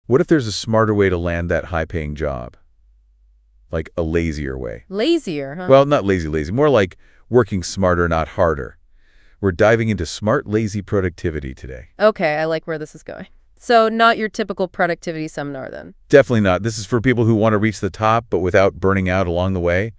What if there's a smarter way to land that high-paying job? Like a lazier way. Lazier, huh? Well, not lazy, more like working smarter, not harder. We're diving into smart, lazy productivity today. Okay, I like where this is going. So not your typical productivity seminar then. Definitely not. This is for people who want to reach the top, but without burning out along the way.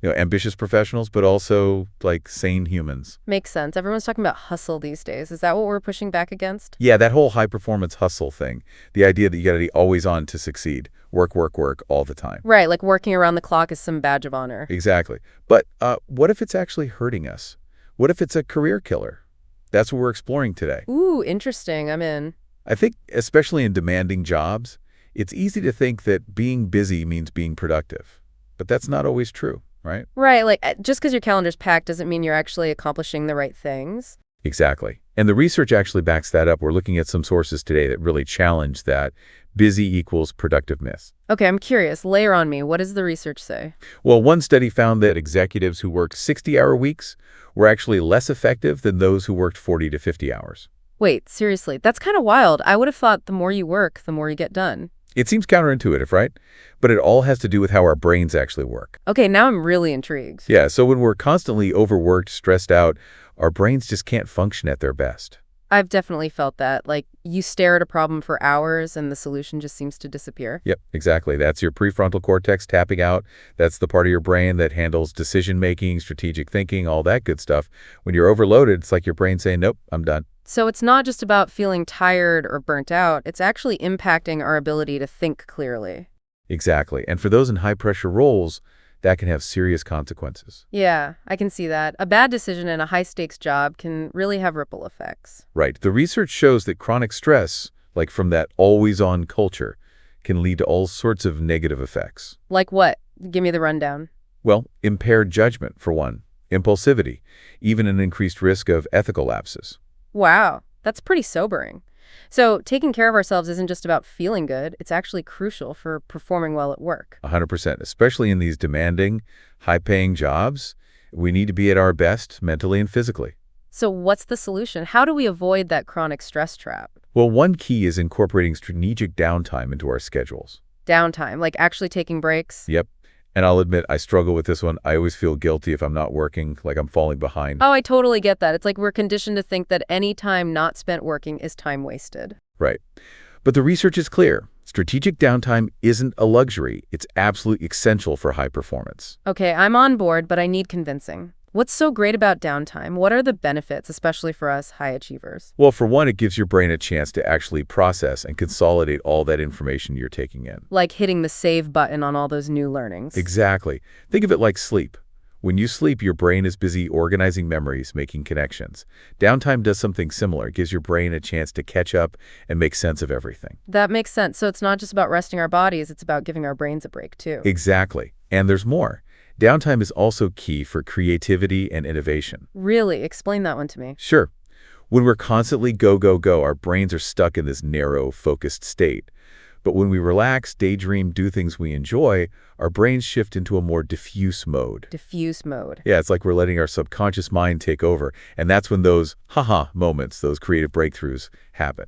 Ambitious professionals, but also, like, sane humans. Makes sense. Everyone's talking about hustle these days. Is that what we're pushing back against? Yeah, that whole high-performance hustle thing. The idea that you got to be always on to succeed. Work, work, work all the time. Right, like working around the clock is some badge of honor. Exactly. But what if it's actually hurting us? What if it's a career killer? That's what we're exploring today. Ooh, interesting. I'm in. I think, especially in demanding jobs, it's easy to think that being busy means being productive. But that's not always true. Right? Right, like just because your calendar's packed doesn't mean you're actually accomplishing the right things. Exactly. And the research actually backs that up. We're looking at some sources today that really challenge that busy equals productive myth. Okay, I'm curious. Layer on me. What does the research say? Well, one study found that executives who worked 60-hour weeks were actually less effective than those who worked 40 to 50 hours. Wait, seriously, that's kind of wild. I would have thought the more you work, the more you get done. It seems counterintuitive, right? But it all has to do with how our brains actually work. Okay, now I'm really intrigued. Yeah, so when we're constantly overworked, stressed out, our brains just can't function at their best. I've definitely felt that. Like, you stare at a problem for hours and the solution just seems to disappear. Yep, exactly. That's your prefrontal cortex tapping out. That's the part of your brain that handles decision-making, strategic thinking, all that good stuff. When you're overloaded, it's like your brain saying, nope, I'm done. So it's not just about feeling tired or burnt out. It's actually impacting our ability to think clearly. Exactly. And for those in high-pressure roles, that can have serious consequences. Yeah, I can see that. A bad decision in a high-stakes job can really have ripple effects. Right. The research shows that chronic stress, like from that always-on culture, can lead to all sorts of negative effects. Like what? Give me the rundown. Well, impaired judgment, for one, impulsivity, even an increased risk of ethical lapses. Wow, that's pretty sobering. So taking care of ourselves isn't just about feeling good. It's actually crucial for performing well at work. 100%, especially in these demanding, high-paying jobs. We need to be at our best mentally and physically. So what's the solution? How do we avoid that chronic stress trap? Well, one key is incorporating strategic downtime into our schedules. Downtime, like actually taking breaks? Yep. And I'll admit, I struggle with this one. I always feel guilty if I'm not working, like I'm falling behind. Oh, I totally get that. It's like we're conditioned to think that any time not spent working is time wasted. Right. But the research is clear. Strategic downtime isn't a luxury. It's absolutely essential for high performance. Okay, I'm on board, but I need convincing. What's so great about downtime? What are the benefits, especially for us high achievers? Well, for one, it gives your brain a chance to actually process and consolidate all that information you're taking in. Like hitting the save button on all those new learnings. Exactly. Think of it like sleep. When you sleep, your brain is busy organizing memories, making connections. Downtime does something similar. It gives your brain a chance to catch up and make sense of everything. That makes sense. So it's not just about resting our bodies, it's about giving our brains a break too. Exactly. And there's more. Downtime is also key for creativity and innovation. Really? Explain that one to me. Sure. When we're constantly go, go, go, our brains are stuck in this narrow, focused state. But when we relax, daydream, do things we enjoy, our brains shift into a more diffuse mode. Diffuse mode. Yeah, it's like we're letting our subconscious mind take over. And that's when those haha moments, those creative breakthroughs happen.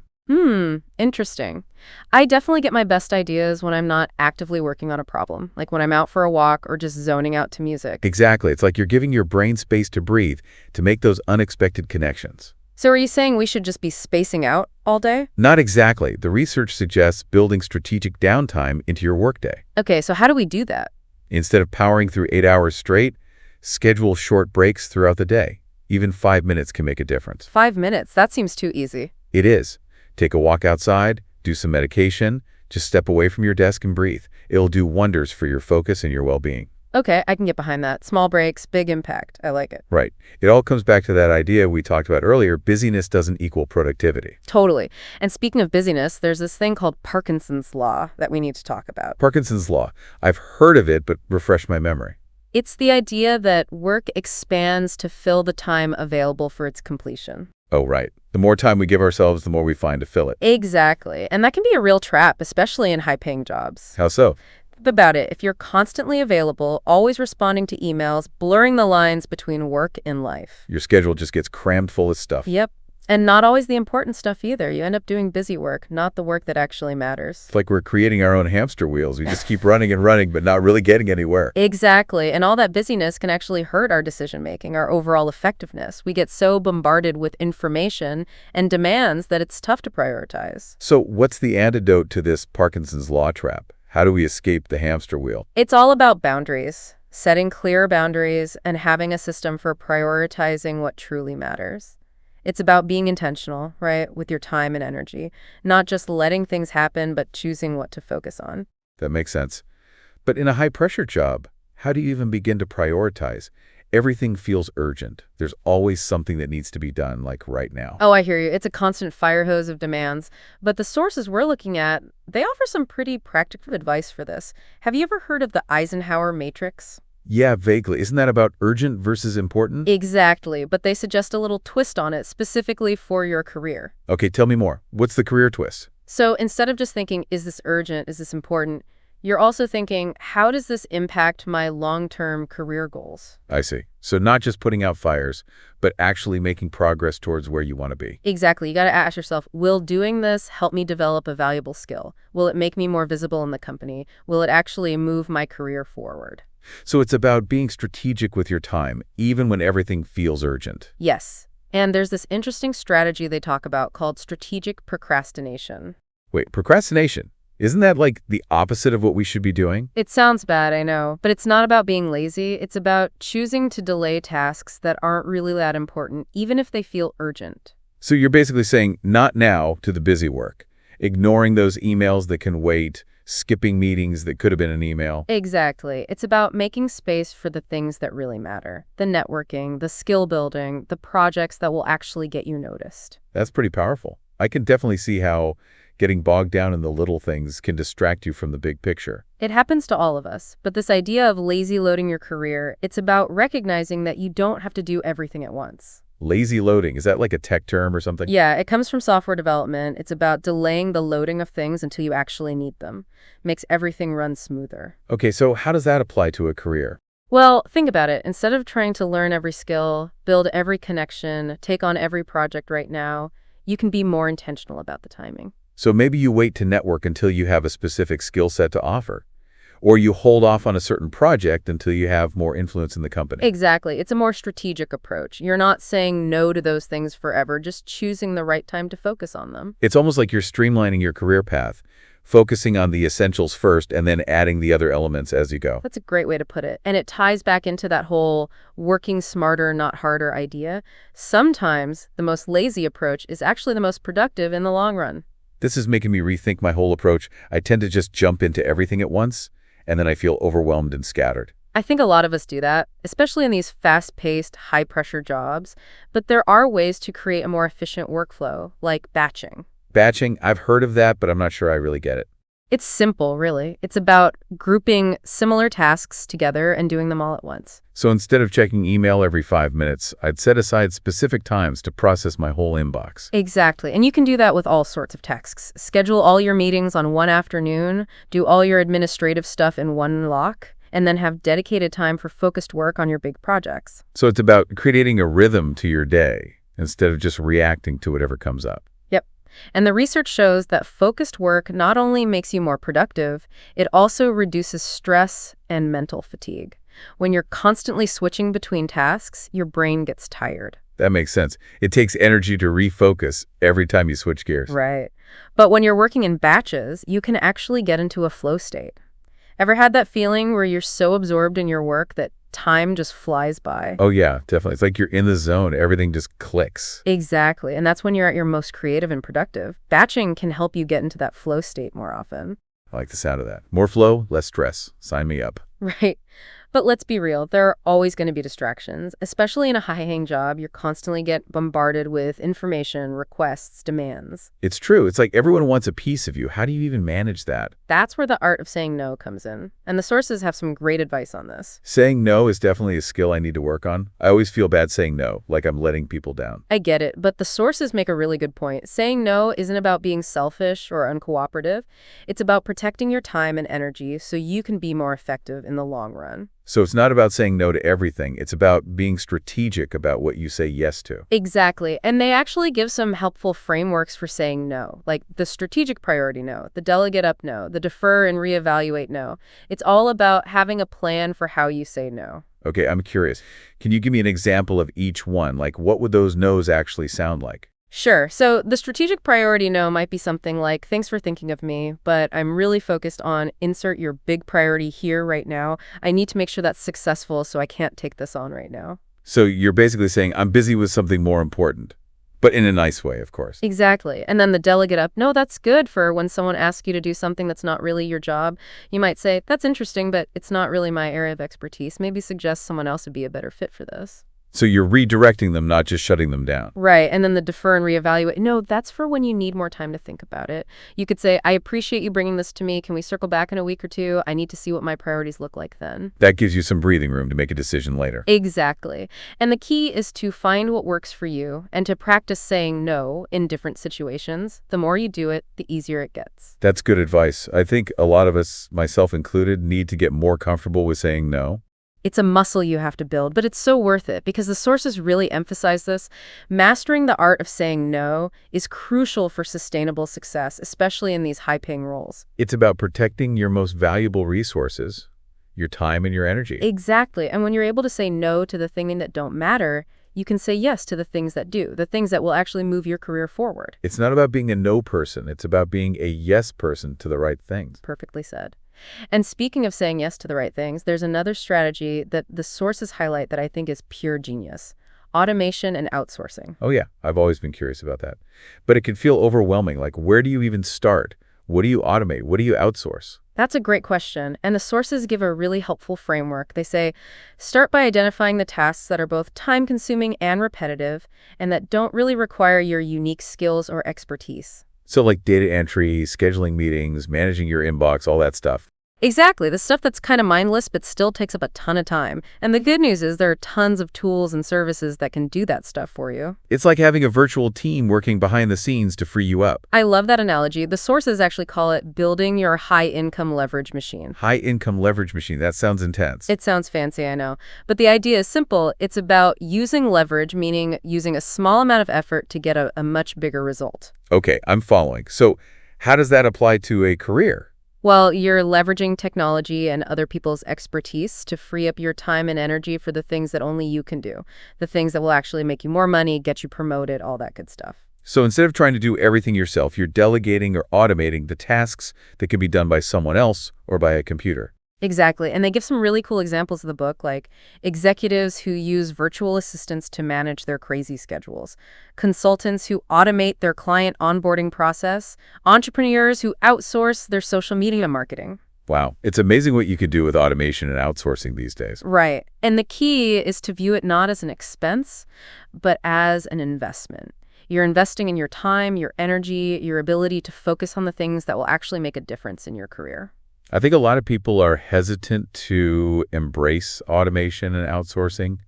Interesting. I definitely get my best ideas when I'm not actively working on a problem, like when I'm out for a walk or just zoning out to music. Exactly. It's like you're giving your brain space to breathe, to make those unexpected connections. So are you saying we should just be spacing out all day? Not exactly. The research suggests building strategic downtime into your workday. Okay, so how do we do that? Instead of powering through 8 hours straight, schedule short breaks throughout the day. Even 5 minutes can make a difference. 5 minutes? That seems too easy. It is. Take a walk outside, do some meditation, just step away from your desk and breathe. It'll do wonders for your focus and your well-being. Okay, I can get behind that. Small breaks, big impact. I like it. Right. It all comes back to that idea we talked about earlier. Busyness doesn't equal productivity. Totally. And speaking of busyness, there's this thing called Parkinson's Law that we need to talk about. Parkinson's Law. I've heard of it, but refresh my memory. It's the idea that work expands to fill the time available for its completion. Oh, right. The more time we give ourselves, the more we find to fill it. Exactly. And that can be a real trap, especially in high-paying jobs. How so? Think about it. If you're constantly available, always responding to emails, blurring the lines between work and life. Your schedule just gets crammed full of stuff. Yep. And not always the important stuff either. You end up doing busy work, not the work that actually matters. It's like we're creating our own hamster wheels. We just keep running and running, but not really getting anywhere. Exactly. And all that busyness can actually hurt our decision making, our overall effectiveness. We get so bombarded with information and demands that it's tough to prioritize. So what's the antidote to this Parkinson's law trap? How do we escape the hamster wheel? It's all about boundaries, setting clear boundaries, and having a system for prioritizing what truly matters. It's about being intentional, right, with your time and energy, not just letting things happen, but choosing what to focus on. That makes sense. But in a high-pressure job, how do you even begin to prioritize? Everything feels urgent. There's always something that needs to be done, like right now. Oh, I hear you. It's a constant fire hose of demands. But the sources we're looking at, they offer some pretty practical advice for this. Have you ever heard of the Eisenhower matrix? Yeah, vaguely. Isn't that about urgent versus important? Exactly, but they suggest a little twist on it specifically for your career. Okay, tell me more. What's the career twist? So instead of just thinking, is this urgent? Is this important? You're also thinking, how does this impact my long-term career goals? I see. So not just putting out fires, but actually making progress towards where you want to be. Exactly. You got to ask yourself, will doing this help me develop a valuable skill? Will it make me more visible in the company? Will it actually move my career forward? So it's about being strategic with your time, even when everything feels urgent. Yes. And there's this interesting strategy they talk about called strategic procrastination. Wait, procrastination? Isn't that like the opposite of what we should be doing? It sounds bad, I know, but it's not about being lazy. It's about choosing to delay tasks that aren't really that important, even if they feel urgent. So you're basically saying not now to the busy work, ignoring those emails that can wait, skipping meetings that could have been an email. Exactly. It's about making space for the things that really matter. The networking, the skill building, the projects that will actually get you noticed. That's pretty powerful. I can definitely see how getting bogged down in the little things can distract you from the big picture. It happens to all of us, but this idea of lazy loading your career, it's about recognizing that you don't have to do everything at once. Lazy loading, is that like a tech term or something? Yeah, it comes from software development. It's about delaying the loading of things until you actually need them. Makes everything run smoother. Okay, so how does that apply to a career? Well, think about it. Instead of trying to learn every skill, build every connection, take on every project right now, you can be more intentional about the timing. So maybe you wait to network until you have a specific skill set to offer. Or you hold off on a certain project until you have more influence in the company. Exactly. It's a more strategic approach. You're not saying no to those things forever, just choosing the right time to focus on them. It's almost like you're streamlining your career path, focusing on the essentials first and then adding the other elements as you go. That's a great way to put it. And it ties back into that whole working smarter, not harder idea. Sometimes the most lazy approach is actually the most productive in the long run. This is making me rethink my whole approach. I tend to just jump into everything at once, and then I feel overwhelmed and scattered. I think a lot of us do that, especially in these fast-paced, high-pressure jobs. But there are ways to create a more efficient workflow, like batching. Batching, I've heard of that, but I'm not sure I really get it. It's simple, really. It's about grouping similar tasks together and doing them all at once. So instead of checking email every 5 minutes, I'd set aside specific times to process my whole inbox. Exactly. And you can do that with all sorts of tasks. Schedule all your meetings on one afternoon, do all your administrative stuff in one block, and then have dedicated time for focused work on your big projects. So it's about creating a rhythm to your day instead of just reacting to whatever comes up. Yep. And the research shows that focused work not only makes you more productive, it also reduces stress and mental fatigue. When you're constantly switching between tasks, your brain gets tired. That makes sense. It takes energy to refocus every time you switch gears. Right. But when you're working in batches, you can actually get into a flow state. Ever had that feeling where you're so absorbed in your work that time just flies by? Oh yeah, definitely. It's like you're in the zone. Everything just clicks. Exactly. And that's when you're at your most creative and productive. Batching can help you get into that flow state more often. I like the sound of that. More flow, less stress. Sign me up. Right. But let's be real, there are always going to be distractions, especially in a high-paying job. You constantly get bombarded with information, requests, demands. It's true. It's like everyone wants a piece of you. How do you even manage that? That's where the art of saying no comes in. And the sources have some great advice on this. Saying no is definitely a skill I need to work on. I always feel bad saying no, like I'm letting people down. I get it, but the sources make a really good point. Saying no isn't about being selfish or uncooperative. It's about protecting your time and energy so you can be more effective in the long run. So it's not about saying no to everything. It's about being strategic about what you say yes to. Exactly. And they actually give some helpful frameworks for saying no, like the strategic priority no, the delegate up no, the defer and reevaluate no. It's all about having a plan for how you say no. Okay, I'm curious. Can you give me an example of each one? Like, what would those no's actually sound like? Sure. So the strategic priority no might be something like, thanks for thinking of me, but I'm really focused on insert your big priority here right now. I need to make sure that's successful, so I can't take this on right now. So you're basically saying, I'm busy with something more important, but in a nice way, of course. Exactly. And then the delegate up, no, that's good for when someone asks you to do something that's not really your job. You might say, that's interesting, but it's not really my area of expertise. Maybe suggest someone else would be a better fit for this. So you're redirecting them, not just shutting them down. Right. And then the defer and reevaluate. No, that's for when you need more time to think about it. You could say, I appreciate you bringing this to me. Can we circle back in a week or two? I need to see what my priorities look like then. That gives you some breathing room to make a decision later. Exactly. And the key is to find what works for you and to practice saying no in different situations. The more you do it, the easier it gets. That's good advice. I think a lot of us, myself included, need to get more comfortable with saying no. It's a muscle you have to build, but it's so worth it because the sources really emphasize this. Mastering the art of saying no is crucial for sustainable success, especially in these high-paying roles. It's about protecting your most valuable resources, your time and your energy. Exactly. And when you're able to say no to the things that don't matter, you can say yes to the things that do, the things that will actually move your career forward. It's not about being a no person. It's about being a yes person to the right things. Perfectly said. And speaking of saying yes to the right things, there's another strategy that the sources highlight that I think is pure genius: automation and outsourcing. Oh yeah, I've always been curious about that. But it can feel overwhelming. Like, where do you even start? What do you automate? What do you outsource? That's a great question, and the sources give a really helpful framework. They say, start by identifying the tasks that are both time-consuming and repetitive, and that don't really require your unique skills or expertise. So like data entry, scheduling meetings, managing your inbox, all that stuff. Exactly, the stuff that's kind of mindless but still takes up a ton of time. And the good news is there are tons of tools and services that can do that stuff for you. It's like having a virtual team working behind the scenes to free you up. I love that analogy. The sources actually call it building your high-income leverage machine. High-income leverage machine. That sounds intense. It sounds fancy, I know. But the idea is simple. It's about using leverage, meaning using a small amount of effort to get a much bigger result. Okay, I'm following. So how does that apply to a career? Well, you're leveraging technology and other people's expertise to free up your time and energy for the things that only you can do, the things that will actually make you more money, get you promoted, all that good stuff. So instead of trying to do everything yourself, you're delegating or automating the tasks that can be done by someone else or by a computer. Exactly. And they give some really cool examples of the book, like executives who use virtual assistants to manage their crazy schedules, consultants who automate their client onboarding process, entrepreneurs who outsource their social media marketing. Wow. It's amazing what you could do with automation and outsourcing these days. Right. And the key is to view it not as an expense, but as an investment. You're investing in your time, your energy, your ability to focus on the things that will actually make a difference in your career. I think a lot of people are hesitant to embrace automation and outsourcing.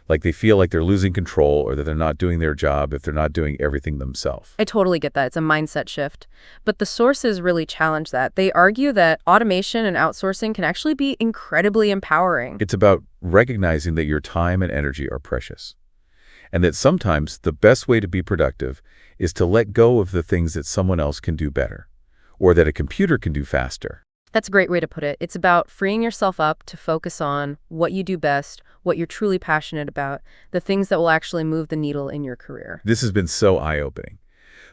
Like they feel like they're losing control or that they're not doing their job if they're not doing everything themselves. I totally get that. It's a mindset shift. But the sources really challenge that. They argue that automation and outsourcing can actually be incredibly empowering. It's about recognizing that your time and energy are precious. And that sometimes the best way to be productive is to let go of the things that someone else can do better or that a computer can do faster. That's a great way to put it. It's about freeing yourself up to focus on what you do best, what you're truly passionate about, the things that will actually move the needle in your career. This has been so eye-opening.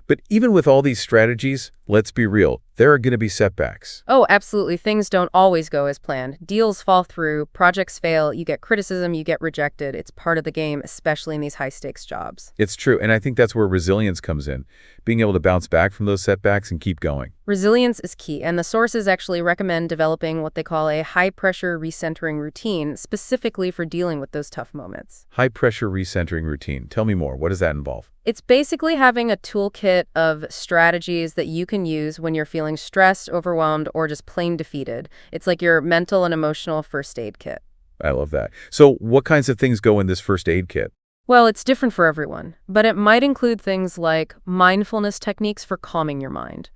But even with all these strategies, let's be real, there are going to be setbacks. Oh, absolutely. Things don't always go as planned. Deals fall through, projects fail, you get criticism, you get rejected. It's part of the game, especially in these high-stakes jobs. It's true, and I think that's where resilience comes in, being able to bounce back from those setbacks and keep going. Resilience is key, and the sources actually recommend developing what they call a high-pressure recentering routine, specifically for dealing with those tough moments. High-pressure recentering routine. Tell me more. What does that involve? It's basically having a toolkit of strategies that you can can use when you're feeling stressed, overwhelmed, or just plain defeated. It's like your mental and emotional first aid kit. I love that. So what kinds of things go in this first aid kit? Well, it's different for everyone, but it might include things like mindfulness techniques for calming your mind,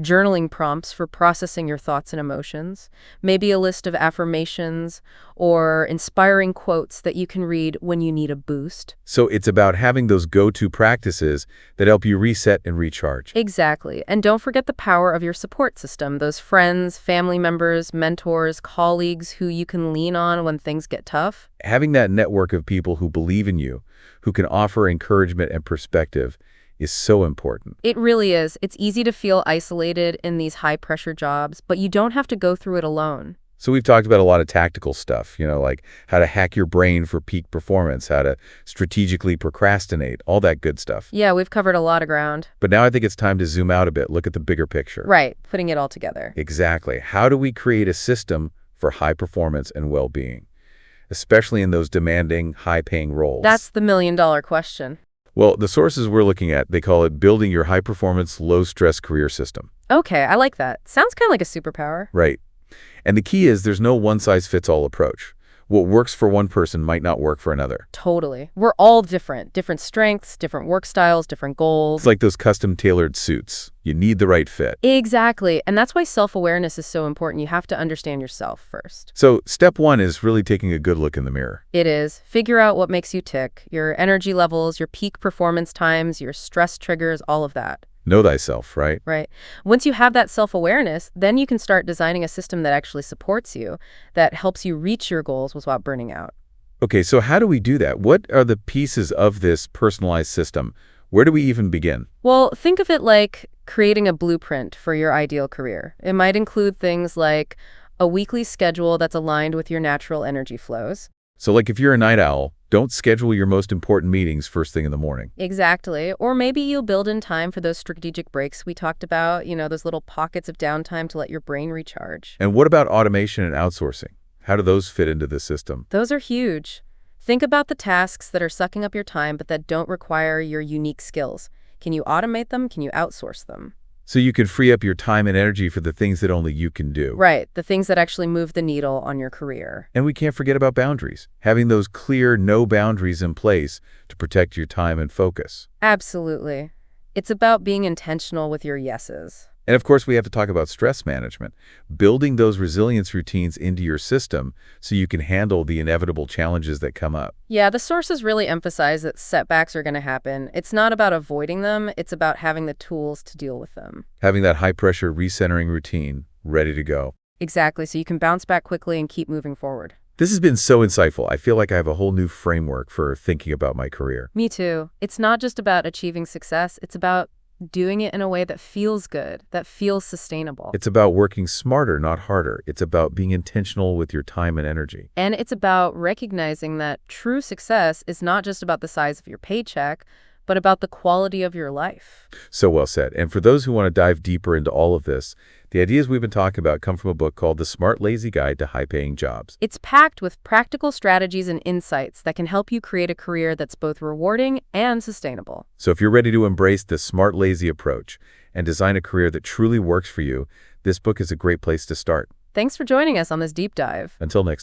journaling prompts for processing your thoughts and emotions, maybe a list of affirmations or inspiring quotes that you can read when you need a boost. So it's about having those go-to practices that help you reset and recharge. Exactly. And don't forget the power of your support system, those friends, family members, mentors, colleagues who you can lean on when things get tough. Having that network of people who believe in you, who can offer encouragement and perspective, is so important. It really is. It's easy to feel isolated in these high-pressure jobs, but you don't have to go through it alone. So we've talked about a lot of tactical stuff, like how to hack your brain for peak performance, how to strategically procrastinate, all that good stuff. Yeah, we've covered a lot of ground. But now I think it's time to zoom out a bit, look at the bigger picture. Right, putting it all together. Exactly. How do we create a system for high performance and well-being, especially in those demanding, high-paying roles? That's the million-dollar question. Well, the sources we're looking at, they call it building your high-performance, low-stress career system. Okay, I like that. Sounds kind of like a superpower. Right. And the key is there's no one-size-fits-all approach. What works for one person might not work for another. Totally. We're all different. Different strengths, different work styles, different goals. It's like those custom-tailored suits. You need the right fit. Exactly. And that's why self-awareness is so important. You have to understand yourself first. So step one is really taking a good look in the mirror. It is. Figure out what makes you tick, your energy levels, your peak performance times, your stress triggers, all of that. Know thyself, right? Right. Once you have that self-awareness, then you can start designing a system that actually supports you, that helps you reach your goals without burning out. Okay, so how do we do that? What are the pieces of this personalized system? Where do we even begin? Well, think of it like creating a blueprint for your ideal career. It might include things like a weekly schedule that's aligned with your natural energy flows. So like if you're a night owl, don't schedule your most important meetings first thing in the morning. Exactly. Or maybe you'll build in time for those strategic breaks we talked about, those little pockets of downtime to let your brain recharge. And what about automation and outsourcing? How do those fit into the system? Those are huge. Think about the tasks that are sucking up your time but that don't require your unique skills. Can you automate them? Can you outsource them? So you can free up your time and energy for the things that only you can do. Right, the things that actually move the needle on your career. And we can't forget about boundaries. Having those clear, no boundaries in place to protect your time and focus. Absolutely. It's about being intentional with your yeses. And of course, we have to talk about stress management, building those resilience routines into your system so you can handle the inevitable challenges that come up. Yeah, the sources really emphasize that setbacks are going to happen. It's not about avoiding them, it's about having the tools to deal with them. Having that high-pressure recentering routine ready to go. Exactly, so you can bounce back quickly and keep moving forward. This has been so insightful. I feel like I have a whole new framework for thinking about my career. Me too. It's not just about achieving success, it's about doing it in a way that feels good, that feels sustainable. It's about working smarter, not harder. It's about being intentional with your time and energy. And it's about recognizing that true success is not just about the size of your paycheck, but about the quality of your life. So well said. And for those who want to dive deeper into all of this, the ideas we've been talking about come from a book called The Smart Lazy Guide to High-Paying Jobs. It's packed with practical strategies and insights that can help you create a career that's both rewarding and sustainable. So if you're ready to embrace the smart lazy approach and design a career that truly works for you, this book is a great place to start. Thanks for joining us on this deep dive. Until next time.